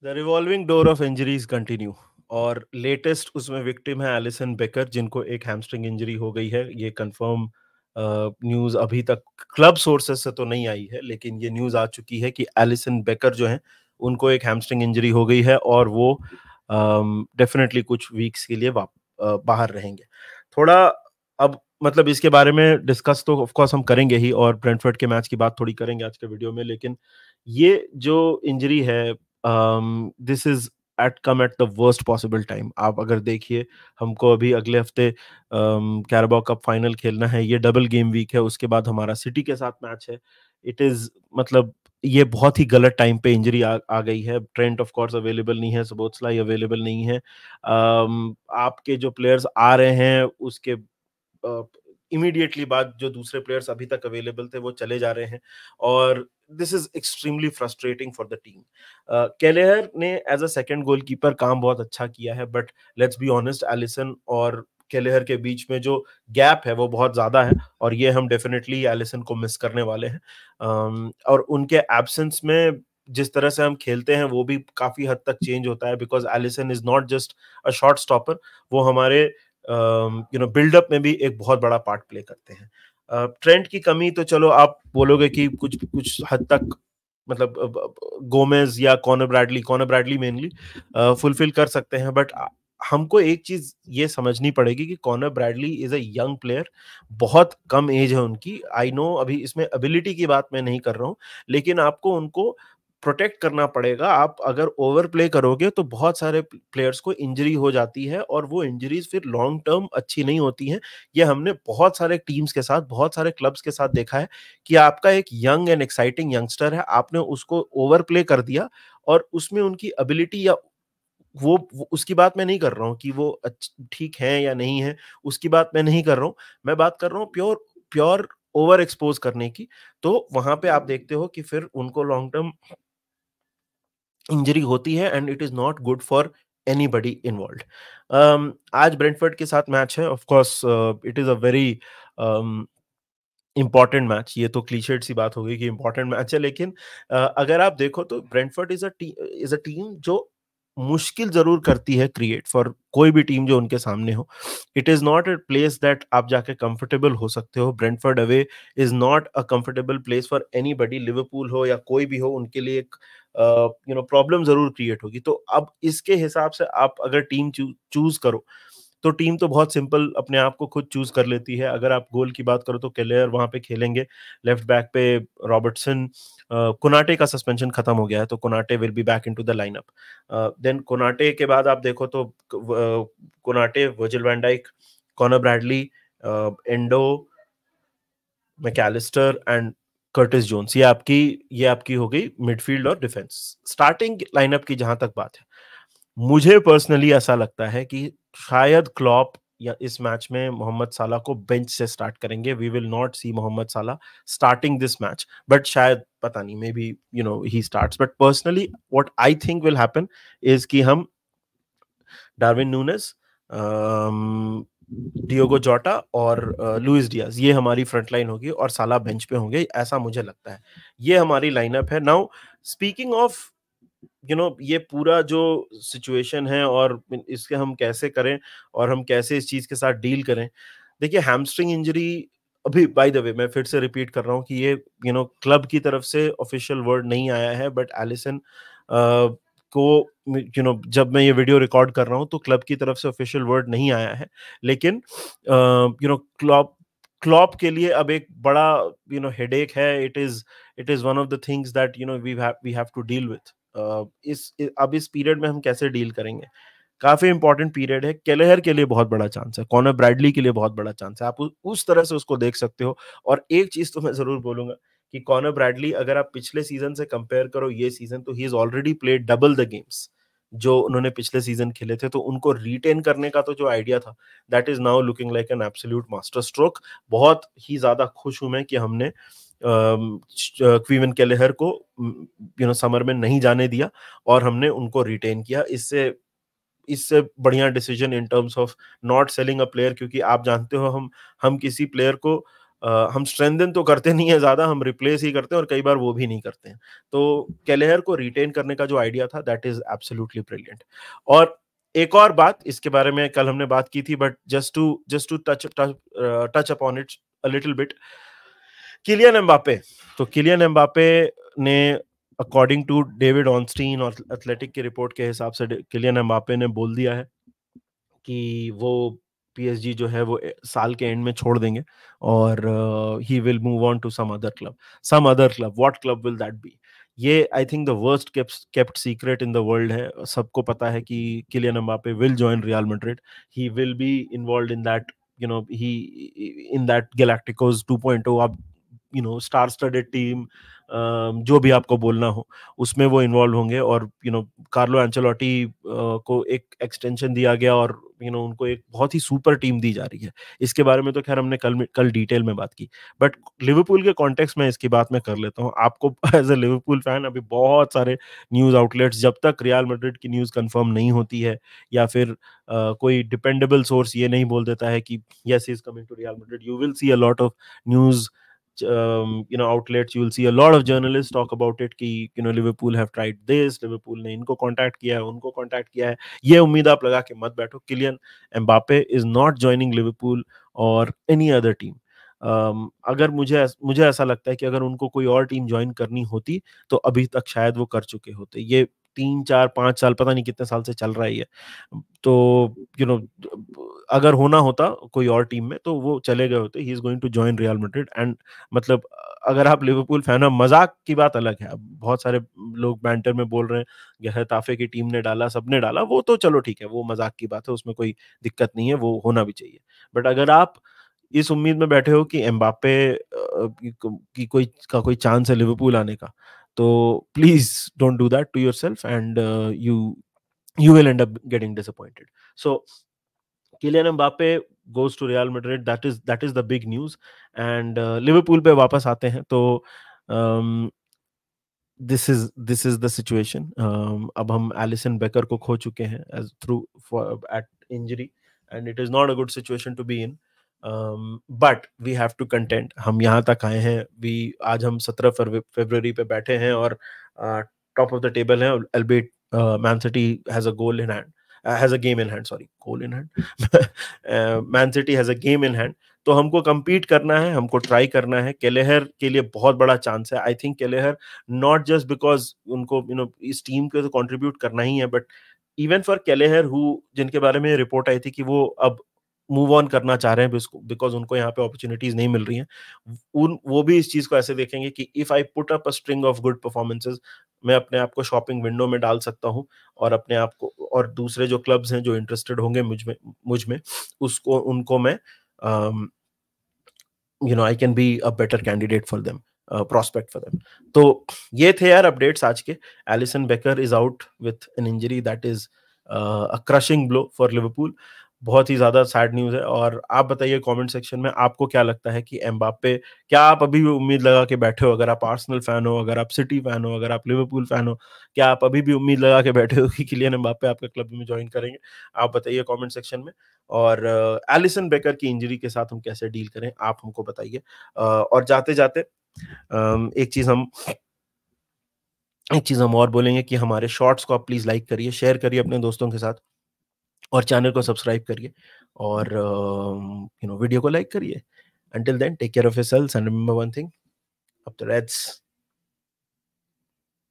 The revolving door of injuries continue और latest उसमें victim है एलिसन बेकर जिनको एक हैमस्ट्रिंग इंजरी हो गई है। ये कंफर्म न्यूज़ अभी तक क्लब सोर्सेस से तो नहीं आई है, लेकिन ये न्यूज़ आ चुकी है कि एलिसन बेकर जो है उनको एक हैमस्ट्रिंग इंजरी हो गई है और वो डेफिनेटली कुछ वीक्स के लिए बाहर रहेंगे। थोड़ा अब मतलब इसके बारे में डिस्कस तो ऑफ कोर्स हम करेंगे ही और ब्रेंटफोर्ड के मैच की बात थोड़ी करेंगे आज के वीडियो में, लेकिन ये जो इंजरी है this is at come at the worst possible time. आप अगर देखिए, हमको अभी अगले हफ्ते कैराबाओ कप फाइनल खेलना है, ये डबल गेम वीक है, उसके बाद हमारा सिटी के साथ मैच है। इट इज मतलब ये बहुत ही गलत टाइम पे इंजरी आ गई है। ट्रेंट ऑफ कोर्स अवेलेबल नहीं है, सबोत्सलाई अवेलेबल नहीं है। आपके जो प्लेयर्स आ रहे हैं उसके इमीडिएटली बाद जो दूसरे प्लेयर्स अभी तक अवेलेबल थे वो चले जा रहे हैं और this is extremely frustrating for the team. Kelleher ने एज अ सेकंड गोलकीपर काम बहुत अच्छा किया है, but let's be honest, Alisson और केलेहर के बीच में जो गैप है वो बहुत ज्यादा है और ये हम डेफिनेटली एलिसन को मिस करने वाले हैं। और उनके एब्सेंस में जिस तरह से हम खेलते हैं वो भी काफी हद तक चेंज होता है, because Alisson is not just a shot stopper, वो हमारे बिल्डअप में भी एक बहुत बड़ा पार्ट प्ले करते हैं। ट्रेंट की कमी तो चलो आप बोलोगे कि कुछ कुछ हद तक मतलब गोमेज या कॉनर ब्रैडली मेनली फुलफिल कर सकते हैं, बट हमको एक चीज ये समझनी पड़ेगी कि Conor Bradley is a young player, बहुत कम एज है उनकी। आई नो अभी इसमें एबिलिटी की बात मैं नहीं कर रहा हूँ, लेकिन आपको उनको प्रोटेक्ट करना पड़ेगा। आप अगर ओवर प्ले करोगे तो बहुत सारे प्लेयर्स को इंजरी हो जाती है और वो इंजरीज फिर लॉन्ग टर्म अच्छी नहीं होती हैं। ये हमने बहुत सारे टीम्स के साथ, बहुत सारे क्लब्स के साथ देखा है कि आपका एक यंग एंड एक्साइटिंग यंगस्टर है, आपने उसको ओवर प्ले कर दिया और उसमें उनकी एबिलिटी या वो उसकी बात मैं नहीं कर रहा हूँ कि वो ठीक है या नहीं है, उसकी बात मैं नहीं कर रहा हूँ। मैं बात कर रहा हूँ प्योर प्योर ओवर एक्सपोज करने की। तो वहां पे आप देखते हो कि फिर उनको लॉन्ग टर्म इंजरी होती है and it is not good for anybody involve. आज ब्रेंटफोर्ड के साथ मैच है, of course it is a very important match. ये तो क्लीशेड सी बात हो गई कि इंपॉर्टेंट मैच है, लेकिन अगर आप देखो तो ब्रेंटफोर्ड इज अ टीम जो मुश्किल जरूर करती है क्रिएट फॉर कोई भी टीम जो उनके सामने हो। It is not a place that आप जाके कंफर्टेबल हो सकते हो। Brentford away is not a comfortable place for anybody, Liverpool हो या कोई भी हो, उनके लिए एक प्रॉब्लम जरूर क्रिएट होगी। तो अब इसके हिसाब से आप अगर टीम चूज करो तो टीम तो बहुत सिंपल अपने आप को खुद चूज कर लेती है। अगर आप गोल की बात करो तो केलेयर वहां पे खेलेंगे, लेफ्ट बैक पे रॉबर्टसन, कोनाटे का सस्पेंशन खत्म हो गया है तो Konate will be back into the lineup. Then Konate के बाद आप देखो तो Konate, Virgil van Dijk, Conor Bradley, Endo, Mac Allister and Curtis Jones, ये आपकी हो गई मिडफील्ड और डिफेंस। स्टार्टिंग लाइनअप की जहां तक बात है, मुझे पर्सनली ऐसा लगता है कि शायद क्लॉप या इस मैच में मोहम्मद साला को बेंच से स्टार्ट करेंगे। वी विल नॉट सी मोहम्मद साला स्टार्टिंग दिस मैच, बट शायद पता नहीं, may be he starts. But personally what I think will happen is कि हम डार्विन नूनेस, डियोगो जोटा और लुइस डियाज, ये हमारी फ्रंट लाइन होगी और साला बेंच पे होंगे, ऐसा मुझे लगता है। ये हमारी लाइनअप है। नाउ स्पीकिंग ऑफ ये पूरा जो सिचुएशन है और इसके हम कैसे करें और हम कैसे इस चीज के साथ डील करें। देखिए, हैमस्ट्रिंग इंजरी, अभी बाय द वे मैं फिर से रिपीट कर रहा हूँ कि ये क्लब की तरफ से ऑफिशियल वर्ड नहीं आया है, बट एलिसन को जब मैं ये वीडियो रिकॉर्ड कर रहा हूँ तो क्लब की तरफ से ऑफिशियल वर्ड नहीं आया है, लेकिन क्लब क्लॉप के लिए अब एक बड़ा हेडेक है। It is one of the things that we have to deal with. अब इस पीरियड में हम कैसे डील करेंगे, काफी इंपॉर्टेंट पीरियड है। केलेहर के लिए बहुत बड़ा चांस है, कॉनर ब्रैडली के लिए बहुत बड़ा चांस है, आप उस तरह से उसको देख सकते हो। और एक चीज तो मैं जरूर बोलूंगा कि कॉनर ब्रैडली अगर आप पिछले सीजन से कंपेयर करो ये सीजन, तो he is already played double the games जो उन्होंने पिछले सीजन खेले थे। तो उनको रिटेन करने का तो जो आइडिया था, that is now looking like an absolute master stroke. बहुत ही ज्यादा खुश हूं मैं कि हमने क्वीवन केलेहर को समर में नहीं जाने दिया और हमने उनको रिटेन किया। इससे इससे बढ़िया decision in terms of not selling a player, क्योंकि आप जानते हो हम किसी प्लेयर को हम स्ट्रेंथन तो करते नहीं है ज्यादा, हम रिप्लेस ही करते हैं और कई बार वो भी नहीं करते हैं। तो केलेहर को रिटेन करने का जो आइडिया था, दैट इज एब्सोल्युटली ब्रिलियंट। और एक और बात इसके बारे में कल हमने बात की थी, but just to touch upon it a little bit, Kylian Mbappe. तो किलियन एम्बापे ने, अकॉर्डिंग टू डेविड ऑनस्टीन और एथलेटिक की रिपोर्ट के हिसाब से, किलियन एम्बापे ने बोल दिया है कि वो पीएसजी जो है वो साल के एंड में छोड़ देंगे और he will move on to some other club. What club will that be? ये I think the worst kept secret in the world है। सबको पता है कि Kylian Mbappe will join Real Madrid. He will be involved in that, he in that galacticos 2.0, आप star studded team, जो भी आपको बोलना हो, उसमें वो इन्वॉल्व होंगे। और कार्लो एंचेलोटी को एक एक्सटेंशन दिया गया और उनको एक बहुत ही सुपर टीम दी जा रही है। इसके बारे में तो खैर हमने कल डिटेल में बात की, बट लिवरपूल के कॉन्टेक्स्ट में इसकी बात मैं कर लेता हूँ आपको। एज ए लिवरपूल फैन, अभी बहुत सारे न्यूज आउटलेट्स, जब तक रियल मैड्रिड की न्यूज कंफर्म नहीं होती है या फिर कोई डिपेंडेबल सोर्स ये नहीं बोल देता है कि yes he is coming to Real Madrid, you will see a lot of news outlets, you will see a lot of journalists talk about it कि Liverpool have tried this, Liverpool ने इनको contact किया है, उनको contact किया है। ये उम्मीद आप लगा के मत बैठो, Kylian Mbappe is not joining Liverpool और एनी अदर टीम। अगर मुझे ऐसा लगता है कि अगर उनको कोई और टीम ज्वाइन करनी होती तो अभी तक शायद वो कर चुके होते। ये 3 4 5 साल, पता नहीं कितने साल से चल रहा है ये। तो अगर होना होता कोई और टीम में तो वो चले गए होते। He is going to join Real Madrid. And मतलब अगर आप लिवरपूल फैन हो, मजाक की बात अलग है, अब बहुत सारे लोग बैंटर में बोल रहे हैं गहताफे की टीम ने डाला, सबने डाला, वो तो चलो ठीक है, वो मजाक की बात है, उसमें कोई दिक्कत नहीं है, वो होना भी चाहिए। बट अगर आप इस उम्मीद में बैठे हो कि एम्बापे की कोई चांस है लिवरपूल आने का, तो please don't do that to yourself and you will end up getting disappointed. So Kylian Mbappe goes to Real Madrid. That is the big news. And Liverpool पे वापस आते हैं तो um, this is the situation. अब हम Allison baker को खो चुके हैं as through at injury, and it is not a good situation to be in. But we have to contend. हम यहाँ तक आए हैं। आज हम 17 फरवरी पे बैठे हैं और टॉप ऑफ द टेबल है। albeit Man City has a goal in hand, has a game in hand, sorry, goal in hand. Man City has a game in hand. तो हमको compete करना है, हमको ट्राई करना है। केलेहर के लिए बहुत बड़ा चांस है। I think Kelleher, not just because उनको इस टीम को तो कंट्रीब्यूट करना ही है, but even for Kelleher who, जिनके बारे में रिपोर्ट आई थी कि वो अब मूव ऑन करना चाह रहे हैं बिकॉज उनको यहाँ पे अपॉर्चुनिटीज नहीं मिल रही हैं, वो भी इस चीज को ऐसे देखेंगे कि if I put up a string of good performances, मैं अपने आप को शॉपिंग विंडो में डाल सकता हूँ और अपने आप को, और दूसरे जो क्लब्स हैं जो इंटरेस्टेड होंगे मुझ में उसको उनको मैं I can be a better candidate for them, prospect for them. तो ये थे यार अपडेट्स आज के। Allison baker is out with an injury that is a crushing blow for Liverpool. बहुत ही ज्यादा सैड न्यूज है। और आप बताइए कमेंट सेक्शन में आपको क्या लगता है कि एम्बापे, क्या आप अभी भी उम्मीद लगा के बैठे हो? अगर आप आर्सेनल फैन हो, अगर आप सिटी फैन हो, अगर आप लिवरपूल फैन हो, क्या आप अभी भी उम्मीद लगा के बैठे हो कि किलियन एम्बापे आपके क्लब में ज्वाइन करेंगे? आप बताइए कमेंट सेक्शन में। और एलिसन बेकर की इंजरी के साथ हम कैसे डील करें, आप हमको बताइए। और जाते जाते एक चीज हम और बोलेंगे कि हमारे शॉर्ट्स को आप प्लीज लाइक करिए, शेयर करिए अपने दोस्तों के साथ, और चैनल को सब्सक्राइब करिए, और वीडियो को लाइक करिए। Until then, take care of yourselves and remember one thing: up the Reds.